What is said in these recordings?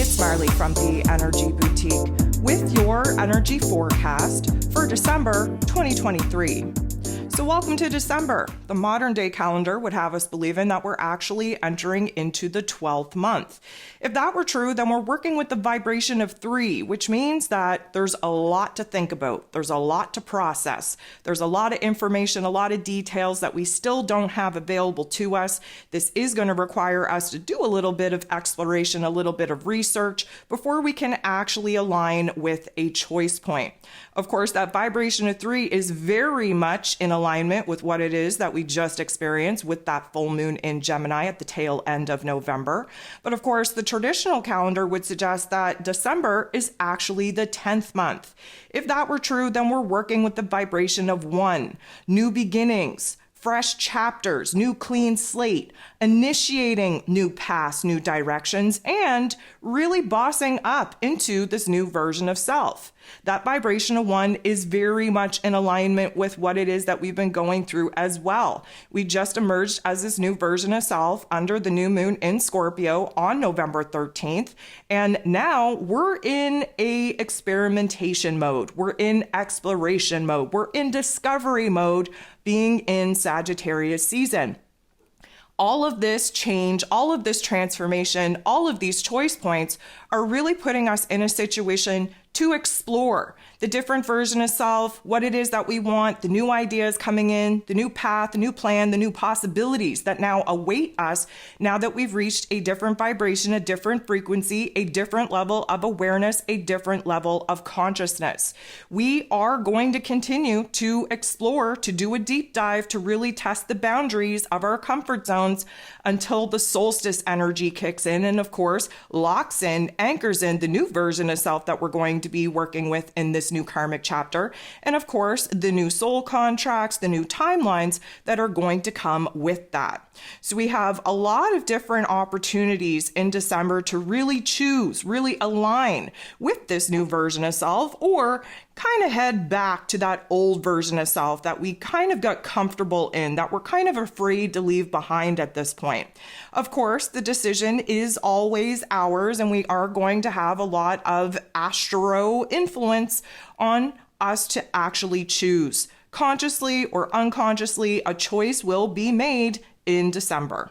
it's Marley from the Energy Boutique with your energy forecast for December 2023. So welcome to December. The modern day calendar would have us believing that we're actually entering into the 12th month. If that were true, then we're working with the vibration of 3, which means that there's a lot to think about. There's a lot to process. There's a lot of information, a lot of details that we still don't have available to us. This is going to require us to do a little bit of exploration, a little bit of research before we can actually align with a choice point. Of course, that vibration of 3 is very much in alignment with what it is that we just experienced with that full moon in Gemini at the tail end of November. But of course, the traditional calendar would suggest that December is actually the 10th month. If that were true, then we're working with the vibration of 1, new beginnings, fresh chapters, new clean slate, initiating new paths, new directions, and really bossing up into this new version of self. That vibration of 1 is very much in alignment with what it is that we've been going through as well. We just emerged as this new version of self under the new moon in Scorpio on November 13th. And now we're in a experimentation mode. We're in exploration mode. We're in discovery mode, being in Sagittarius season. All of this change, all of this transformation, all of these choice points are really putting us in a situation to explore the different version of self, what it is that we want, the new ideas coming in, the new path, the new plan, the new possibilities that now await us now that we've reached a different vibration, a different frequency, a different level of awareness, a different level of consciousness. We are going to continue to explore, to do a deep dive, to really test the boundaries of our comfort zones until the solstice energy kicks in and, of course, locks in, anchors in the new version of self that we're going to be working with in this new karmic chapter. And of course, the new soul contracts, the new timelines that are going to come with that. So we have a lot of different opportunities in December to really choose, really align with this new version of self, or kind of head back to that old version of self that we kind of got comfortable in, that we're kind of afraid to leave behind at this point. Of course, the decision is always ours, and we are going to have a lot of astro influence on us to actually choose. Consciously or unconsciously, a choice will be made in December.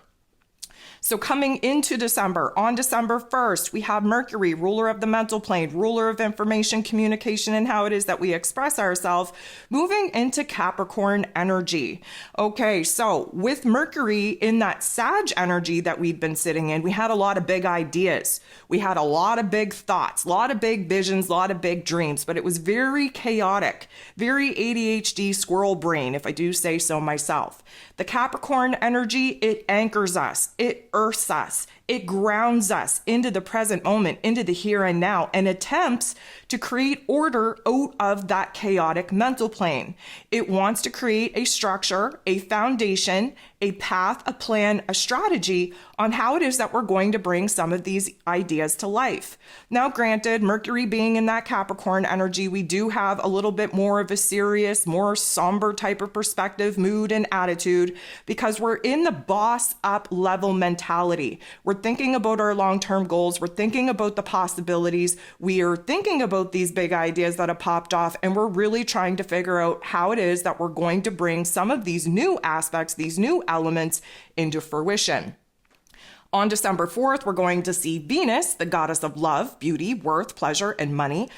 So coming into December, on December 1st, we have Mercury, ruler of the mental plane, ruler of information, communication, and how it is that we express ourselves, moving into Capricorn energy. Okay, so with Mercury in that Sag energy that we've been sitting in, we had a lot of big ideas. We had a lot of big thoughts, a lot of big visions, a lot of big dreams, but it was very chaotic, very ADHD squirrel brain, if I do say so myself. The Capricorn energy, it anchors us, it earths us, it grounds us into the present moment, into the here and now, and attempts to create order out of that chaotic mental plane. It wants to create a structure, a foundation, a path, a plan, a strategy on how it is that we're going to bring some of these ideas to life. Now, granted, Mercury being in that Capricorn energy, we do have a little bit more of a serious, more somber type of perspective, mood, and attitude, because we're in the boss up level mentality. We're thinking about our long-term goals. We're thinking about the possibilities. We are thinking about these big ideas that have popped off, and we're really trying to figure out how it is that we're going to bring some of these new aspects, these new elements into fruition. On December 4th, we're going to see Venus, the goddess of love, beauty, worth, pleasure, and money,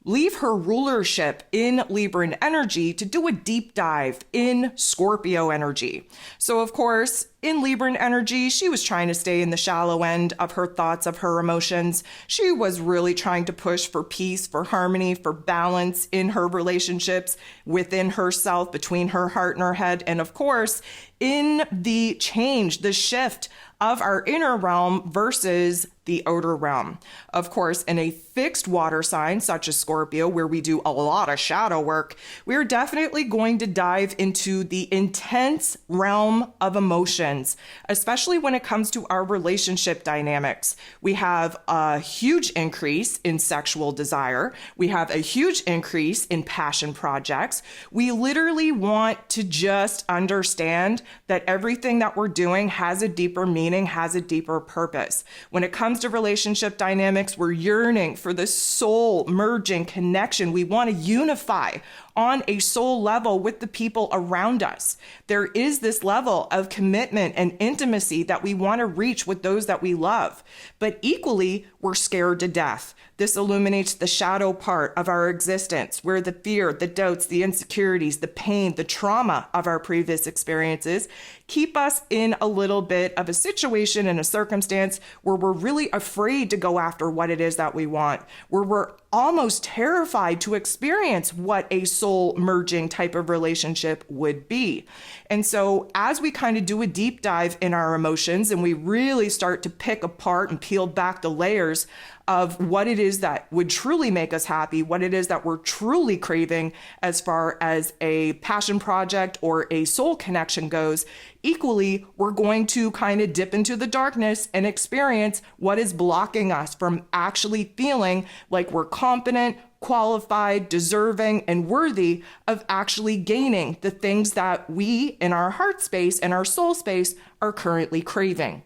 leave her rulership in Libran energy to do a deep dive in Scorpio energy. So of course, in Libran energy, she was trying to stay in the shallow end of her thoughts, of her emotions. She was really trying to push for peace, for harmony, for balance in her relationships within herself, between her heart and her head. And of course, in the change, the shift of our inner realm versus the outer realm. Of course, in a fixed water sign such as Scorpio, where we do a lot of shadow work, we're definitely going to dive into the intense realm of emotions, especially when it comes to our relationship dynamics. We have a huge increase in sexual desire. We have a huge increase in passion projects. We literally want to just understand that everything that we're doing has a deeper meaning beginning has a deeper purpose. When it comes to relationship dynamics, we're yearning for this soul merging connection. We want to unify on a soul level with the people around us. There is this level of commitment and intimacy that we want to reach with those that we love. But equally, we're scared to death. This illuminates the shadow part of our existence, where the fear, the doubts, the insecurities, the pain, the trauma of our previous experiences keep us in a little bit of a situation and a circumstance where we're really afraid to go after what it is that we want, where we're almost terrified to experience what a soul merging type of relationship would be. And so as we kind of do a deep dive in our emotions and we really start to pick apart and peel back the layers of what it is that would truly make us happy, what it is that we're truly craving as far as a passion project or a soul connection goes, equally, we're going to kind of dip into the darkness and experience what is blocking us from actually feeling like we're competent, qualified, deserving, and worthy of actually gaining the things that we in our heart space and our soul space are currently craving.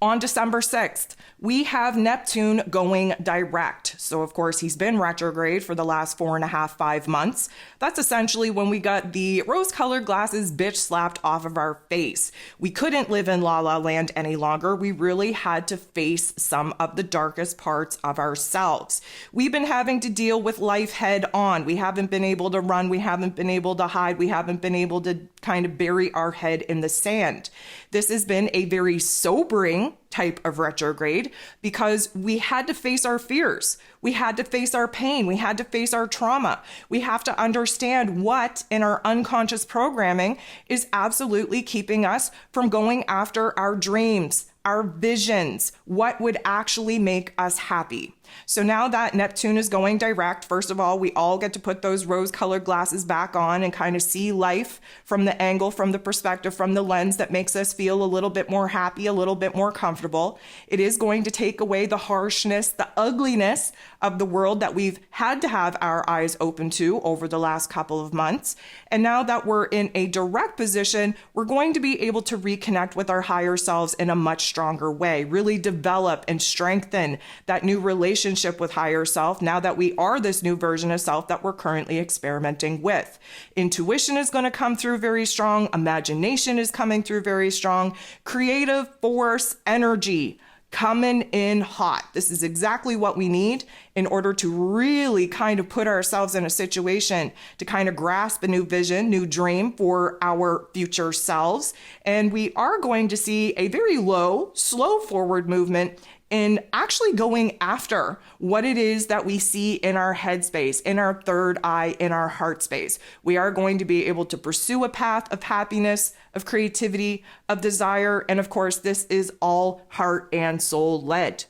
On December 6th, we have Neptune going direct. So, of course, he's been retrograde for the last 4.5, 5 months. That's essentially when we got the rose-colored glasses bitch slapped off of our face. We couldn't live in La La Land any longer. We really had to face some of the darkest parts of ourselves. We've been having to deal with life head on. We haven't been able to run. We haven't been able to hide. We haven't been able to kind of bury our head in the sand. This has been a very sobering type of retrograde because we had to face our fears. We had to face our pain. We had to face our trauma. We have to understand what in our unconscious programming is absolutely keeping us from going after our dreams, our visions, what would actually make us happy. So now that Neptune is going direct, first of all, we all get to put those rose-colored glasses back on and kind of see life from the angle, from the perspective, from the lens that makes us feel a little bit more happy, a little bit more comfortable. It is going to take away the harshness, the ugliness of the world that we've had to have our eyes open to over the last couple of months. And now that we're in a direct position, we're going to be able to reconnect with our higher selves in a much stronger way, really develop and strengthen that new relationship with higher self now that we are this new version of self that we're currently experimenting with. Intuition is going to come through very strong. Imagination is coming through very strong. Creative force, energy coming in hot. This is exactly what we need in order to really kind of put ourselves in a situation to kind of grasp a new vision, new dream for our future selves. And we are going to see a very low, slow forward movement in actually going after what it is that we see in our headspace, in our third eye, in our heart space. We are going to be able to pursue a path of happiness, of creativity, of desire, and of course, this is all heart and soul led.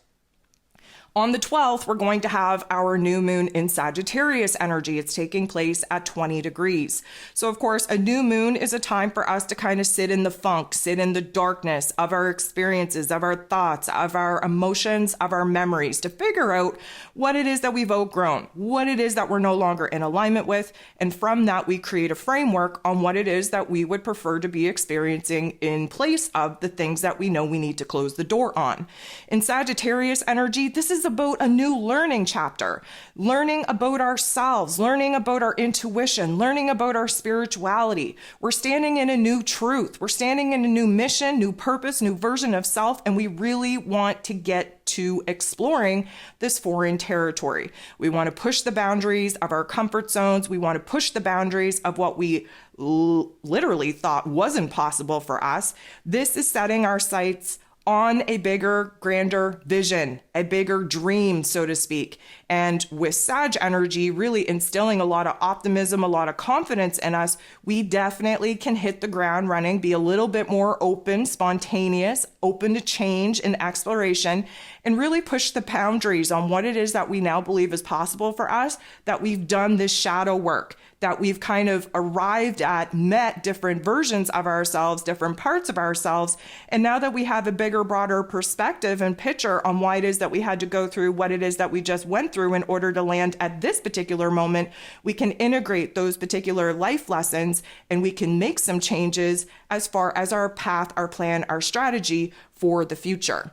On the 12th, we're going to have our new moon in Sagittarius energy. It's taking place at 20 degrees. So, of course, a new moon is a time for us to kind of sit in the funk, sit in the darkness of our experiences, of our thoughts, of our emotions, of our memories, to figure out what it is that we've outgrown, what it is that we're no longer in alignment with. And from that, we create a framework on what it is that we would prefer to be experiencing in place of the things that we know we need to close the door on. In Sagittarius energy, this is about a new learning chapter, learning about ourselves, learning about our intuition, learning about our spirituality. We're standing in a new truth. We're standing in a new mission, new purpose, new version of self, and we really want to get to exploring this foreign territory. We want to push the boundaries of our comfort zones. We want to push the boundaries of what we literally thought wasn't possible for us. This is setting our sights on a bigger, grander vision, a bigger dream, so to speak. And with Sag energy really instilling a lot of optimism, a lot of confidence in us, we definitely can hit the ground running, be a little bit more open, spontaneous, open to change and exploration, and really push the boundaries on what it is that we now believe is possible for us, that we've done this shadow work, that we've kind of arrived at, met different versions of ourselves, different parts of ourselves. And now that we have a bigger, broader perspective and picture on why it is that we had to go through what it is that we just went through through in order to land at this particular moment, we can integrate those particular life lessons and we can make some changes as far as our path, our plan, our strategy for the future.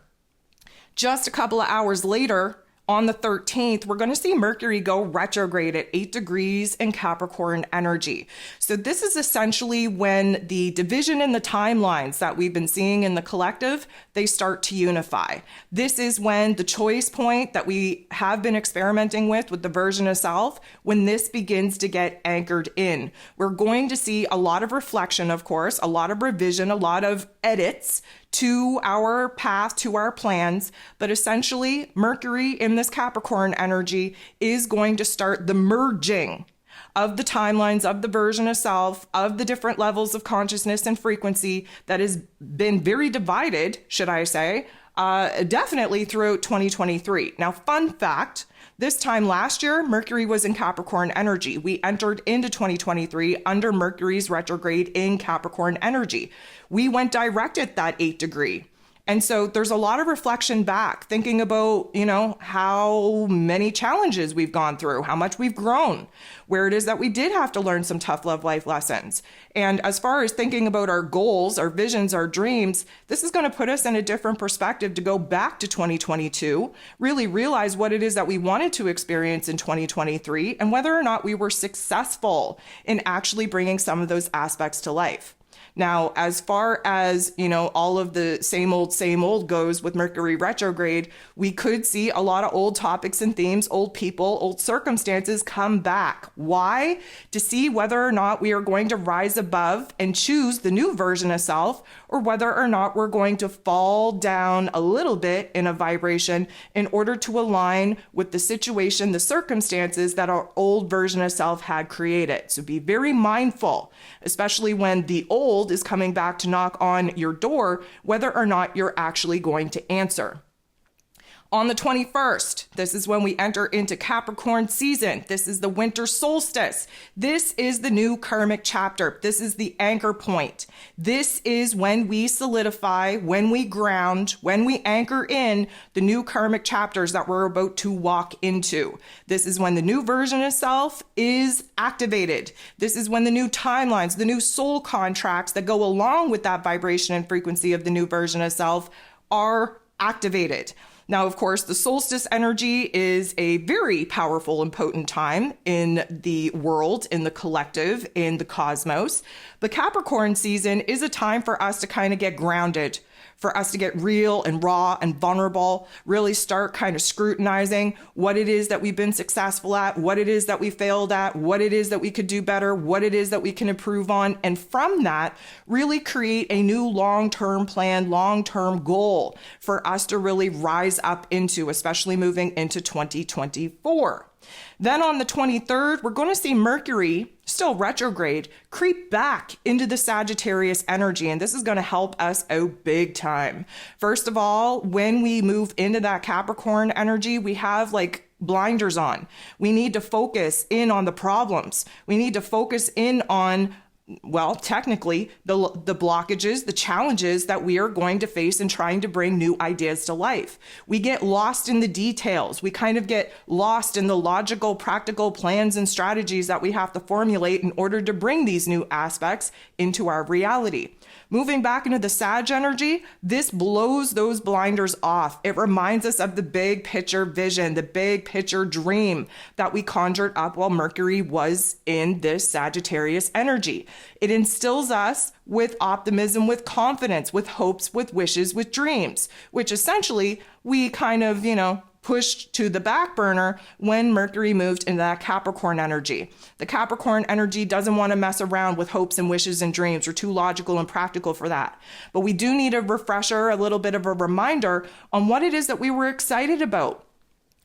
Just a couple of hours later, on the 13th, we're going to see Mercury go retrograde at 8 degrees in Capricorn energy. So this is essentially when the division in the timelines that we've been seeing in the collective, they start to unify. This is when the choice point that we have been experimenting with the version of self, when this begins to get anchored in. We're going to see a lot of reflection, of course, a lot of revision, a lot of edits to our path, to our plans, but essentially Mercury in this Capricorn energy is going to start the merging of the timelines, of the version of self, of the different levels of consciousness and frequency that has been very divided, should I say, definitely throughout 2023. Now, fun fact, this time last year, Mercury was in Capricorn energy. We entered into 2023 under Mercury's retrograde in Capricorn energy. We went direct at that 8 degree. And so there's a lot of reflection back, thinking about, how many challenges we've gone through, how much we've grown, where it is that we did have to learn some tough love life lessons. And as far as thinking about our goals, our visions, our dreams, this is going to put us in a different perspective to go back to 2022, really realize what it is that we wanted to experience in 2023 and whether or not we were successful in actually bringing some of those aspects to life. Now, as far as, all of the same old goes with Mercury retrograde, we could see a lot of old topics and themes, old people, old circumstances come back. Why? To see whether or not we are going to rise above and choose the new version of self, or whether or not we're going to fall down a little bit in a vibration in order to align with the situation, the circumstances that our old version of self had created. So be very mindful, especially when the old is coming back to knock on your door, whether or not you're actually going to answer. On the 21st, this is when we enter into Capricorn season. This is the winter solstice. This is the new karmic chapter. This is the anchor point. This is when we solidify, when we ground, when we anchor in the new karmic chapters that we're about to walk into. This is when the new version of self is activated. This is when the new timelines, the new soul contracts that go along with that vibration and frequency of the new version of self are activated. Now, of course, the solstice energy is a very powerful and potent time in the world, in the collective, in the cosmos. But Capricorn season is a time for us to kind of get grounded, for us to get real and raw and vulnerable, really start kind of scrutinizing what it is that we've been successful at, what it is that we failed at, what it is that we could do better, what it is that we can improve on. And from that, really create a new long-term plan, long-term goal for us to really rise up into, especially moving into 2024. Then on the 23rd, we're going to see Mercury, still retrograde, creep back into the Sagittarius energy. And this is going to help us out big time. First of all, when we move into that Capricorn energy, we have blinders on. We need to focus in on the problems. We need to focus in on technically the blockages, the challenges that we are going to face in trying to bring new ideas to life. We get lost in the details. We kind of get lost in the logical, practical plans and strategies that we have to formulate in order to bring these new aspects into our reality. Moving back into the Sag energy, this blows those blinders off. It reminds us of the big picture vision, the big picture dream that we conjured up while Mercury was in this Sagittarius energy. It instills us with optimism, with confidence, with hopes, with wishes, with dreams, which essentially we kind of, pushed to the back burner when Mercury moved into that Capricorn energy. The Capricorn energy doesn't want to mess around with hopes and wishes and dreams. We're too logical and practical for that. But we do need a refresher, a little bit of a reminder on what it is that we were excited about,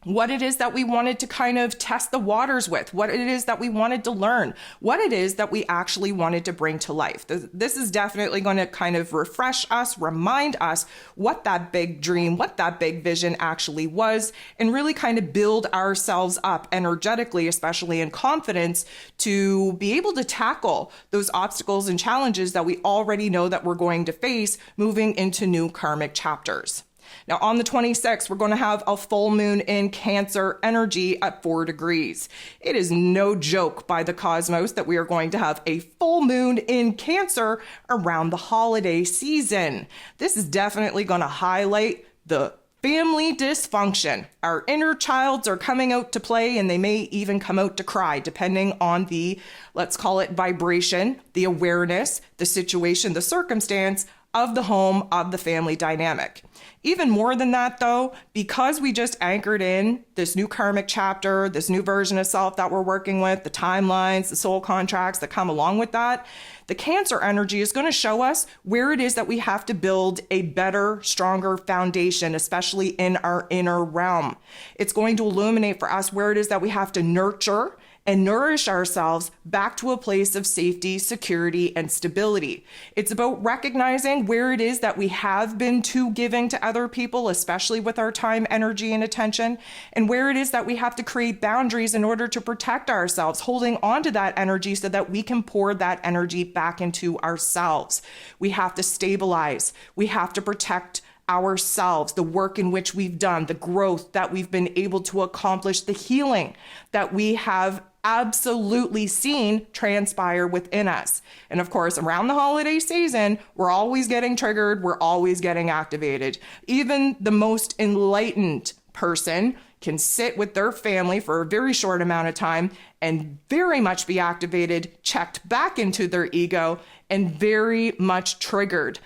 what it is that we wanted to kind of test the waters with, what it is that we wanted to learn, what it is that we actually wanted to bring to life. This is definitely going to kind of refresh us, remind us what that big dream, what that big vision actually was, and really kind of build ourselves up energetically, especially in confidence, to be able to tackle those obstacles and challenges that we already know that we're going to face moving into new karmic chapters. Now, on the 26th, we're going to have a full moon in Cancer energy at 4 degrees. It is no joke by the cosmos that we are going to have a full moon in Cancer around the holiday season. This is definitely going to highlight the family dysfunction. Our inner childs are coming out to play, and they may even come out to cry, depending on the, let's call it vibration, the awareness, the situation, the circumstance of the home, of the family dynamic. Even more than that, though, because we just anchored in this new karmic chapter, this new version of self that we're working with, the timelines, the soul contracts that come along with that, the Cancer energy is going to show us where it is that we have to build a better, stronger foundation, especially in our inner realm. It's going to illuminate for us where it is that we have to nurture and nourish ourselves back to a place of safety, security, and stability. It's about recognizing where it is that we have been too giving to other people, especially with our time, energy, and attention, and where it is that we have to create boundaries in order to protect ourselves, holding on to that energy so that we can pour that energy back into ourselves. We have to stabilize. We have to protect ourselves, the work in which we've done, the growth that we've been able to accomplish, the healing that we have absolutely seen transpire within us. And of course, around the holiday season, we're always getting triggered, we're always getting activated. Even the most enlightened person can sit with their family for a very short amount of time and very much be activated, checked back into their ego, and very much triggered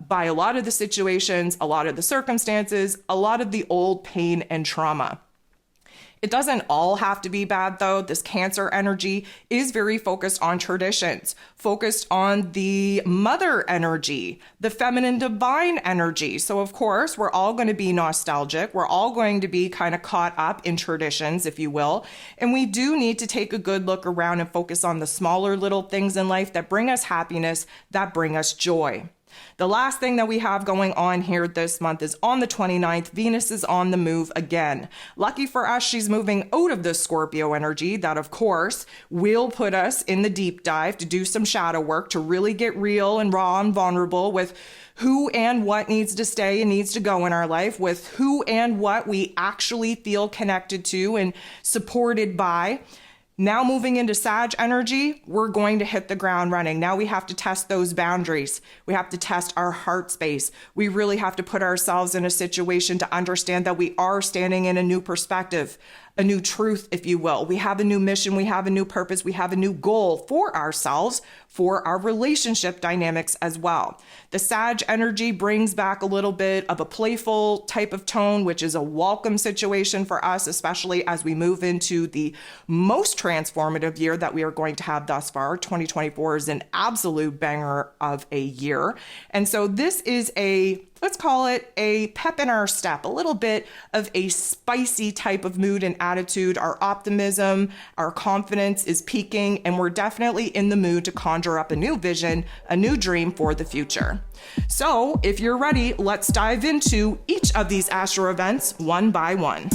by a lot of the situations, a lot of the circumstances, a lot of the old pain and trauma. It doesn't all have to be bad, though. This Cancer energy is very focused on traditions, focused on the mother energy, the feminine divine energy. So, of course, we're all going to be nostalgic. We're all going to be kind of caught up in traditions, if you will. And we do need to take a good look around and focus on the smaller little things in life that bring us happiness, that bring us joy. The last thing that we have going on here this month is on the 29th, Venus is on the move again. Lucky for us, she's moving out of the Scorpio energy. That, of course, will put us in the deep dive to do some shadow work, to really get real and raw and vulnerable with who and what needs to stay and needs to go in our life, with who and what we actually feel connected to and supported by. Now moving into Sag energy, we're going to hit the ground running. Now we have to test those boundaries. We have to test our heart space. We really have to put ourselves in a situation to understand that we are standing in a new perspective, a new truth, if you will. We have a new mission. We have a new purpose. We have a new goal for ourselves, for our relationship dynamics as well. The Sag energy brings back a little bit of a playful type of tone, which is a welcome situation for us, especially as we move into the most transformative year that we are going to have thus far. 2024 is an absolute banger of a year. And so this is let's call it a pep in our step, a little bit of a spicy type of mood and attitude. Our optimism, our confidence is peaking, and we're definitely in the mood to conjure up a new vision, a new dream for the future. So if you're ready, let's dive into each of these astro events one by one.